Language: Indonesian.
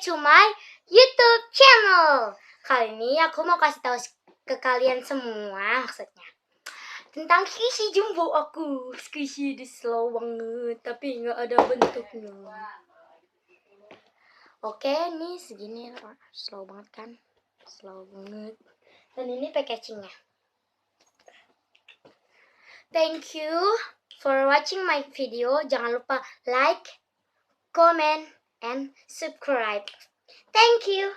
to my YouTube channel. Kali ini aku mau kasih tahu ke kalian semua maksudnya tentang squishy jumbo aku. Squishy di slow banget tapi nggak ada bentuknya. Oke, ini segini slow banget kan? Slow banget. Dan ini packagingnya. Thank you for watching my video. Jangan lupa like, comment, and subscribe. Thank you.